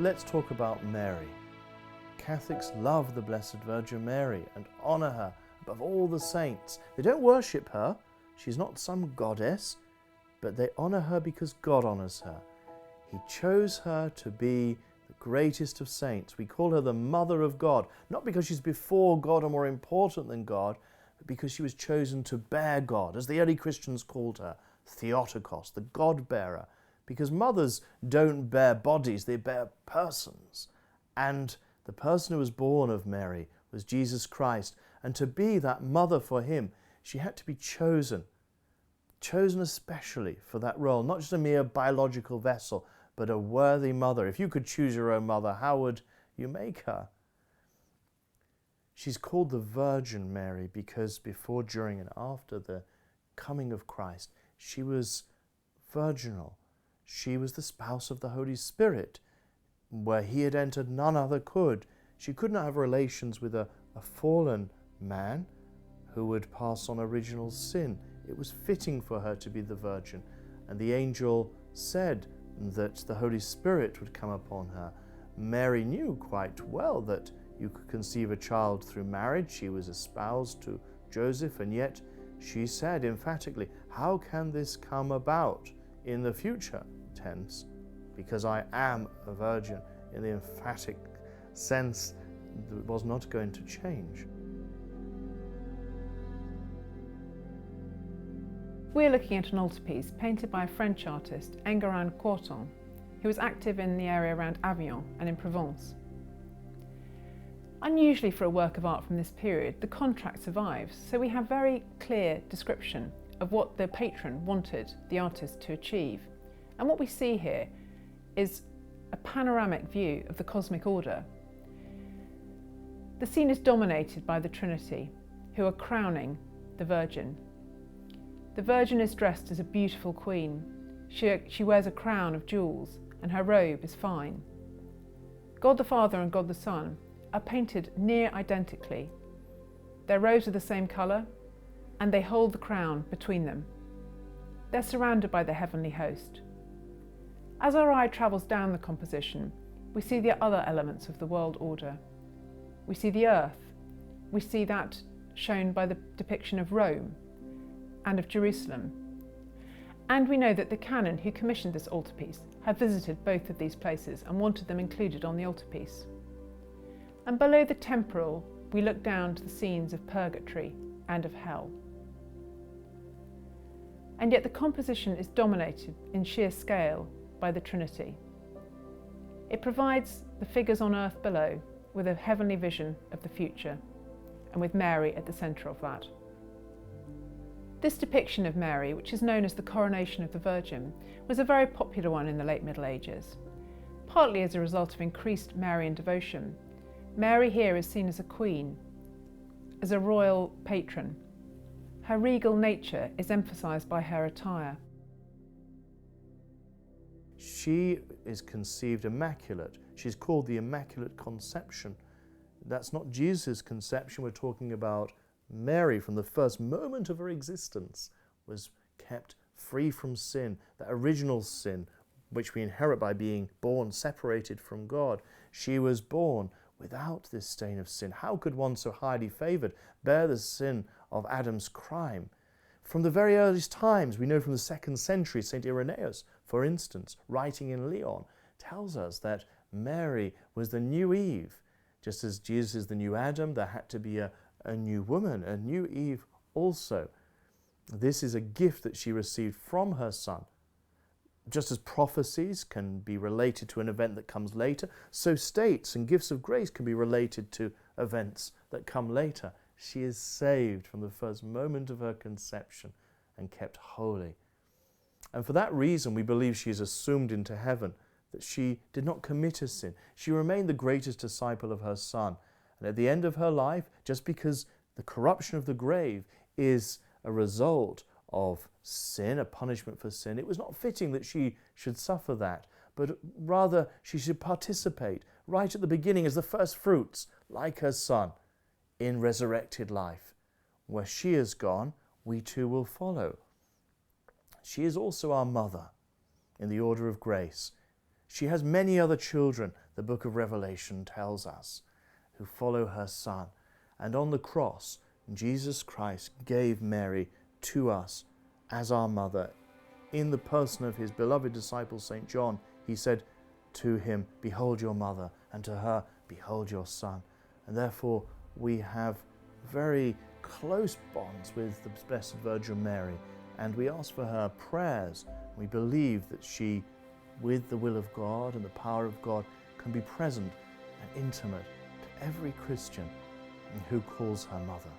Let's talk about Mary. Catholics love the Blessed Virgin Mary and honour her above all the saints. They don't worship her. She's not some goddess, but they honour her because God honours her. He chose her to be the greatest of saints. We call her the Mother of God, not because she's before God or more important than God, but because she was chosen to bear God, as the early Christians called her, Theotokos, the God-bearer, because mothers don't bear bodies, they bear persons. And the person who was born of Mary was Jesus Christ, and to be that mother for him, she had to be chosen especially for that role, not just a mere biological vessel, but a worthy mother. If you could choose your own mother, how would you make her? She's called the Virgin Mary because before, during, and after the coming of Christ, she was virginal. She was the spouse of the Holy Spirit. Where he had entered, none other could. She could not have relations with a fallen man who would pass on original sin. It was fitting for her to be the Virgin. And the angel said that the Holy Spirit would come upon her. Mary knew quite well that you could conceive a child through marriage. She was espoused to Joseph, and yet she said emphatically, "How can this come about?" in the future tense, because I am a virgin, in the emphatic sense that it was not going to change. We're looking at an altarpiece painted by French artist Enguerrand Courtin, who was active in the area around Avignon and in Provence. Unusually for a work of art from this period, the contract survives, so we have very clear description of what the patron wanted the artist to achieve. And what we see here is a panoramic view of the cosmic order. The scene is dominated by the Trinity, who are crowning the Virgin. The Virgin is dressed as a beautiful queen. She wears a crown of jewels, and her robe is fine. God the Father and God the Son are painted near identically. Their robes are the same colour, and they hold the crown between them. They're surrounded by the heavenly host. As our eye travels down the composition, we see the other elements of the world order. We see the earth. We see that shown by the depiction of Rome and of Jerusalem. And we know that the canon who commissioned this altarpiece had visited both of these places and wanted them included on the altarpiece. And below the temporal, we look down to the scenes of purgatory and of hell. And yet the composition is dominated in sheer scale by the Trinity. It provides the figures on earth below with a heavenly vision of the future, and with Mary at the centre of that. This depiction of Mary, which is known as the Coronation of the Virgin, was a very popular one in the late Middle Ages, partly as a result of increased Marian devotion. Mary here is seen as a queen, as a royal patron. Her regal nature is emphasised by her attire. She is conceived immaculate. She's called the Immaculate Conception. That's not Jesus' conception. We're talking about Mary, from the first moment of her existence, was kept free from sin, that original sin which we inherit by being born separated from God. She was born without this stain of sin. How could one so highly favoured bear the sin of Adam's crime? From the very earliest times, we know from the 2nd century, St. Irenaeus, for instance, writing in Lyon, tells us that Mary was the new Eve. Just as Jesus is the new Adam, there had to be a new woman, a new Eve also. This is a gift that she received from her Son. Just as prophecies can be related to an event that comes later, so states and gifts of grace can be related to events that come later. She is saved from the first moment of her conception and kept holy. And for that reason, we believe she is assumed into heaven, that she did not commit a sin. She remained the greatest disciple of her Son. And at the end of her life, just because the corruption of the grave is a result of sin, a punishment for sin, it was not fitting that she should suffer that, but rather she should participate right at the beginning as the first fruits, like her Son, in resurrected life. Where she is gone, we too will follow. She is also our mother in the order of grace. She has many other children the book of Revelation tells us, who follow her Son. And on the cross, Jesus Christ gave Mary to us as our mother. In the person of his beloved disciple, St. John, he said to him, "Behold your mother," and to her, "Behold your son." And therefore we have very close bonds with the Blessed Virgin Mary, and we ask for her prayers. We believe that she, with the will of God and the power of God, can be present and intimate to every Christian who calls her mother.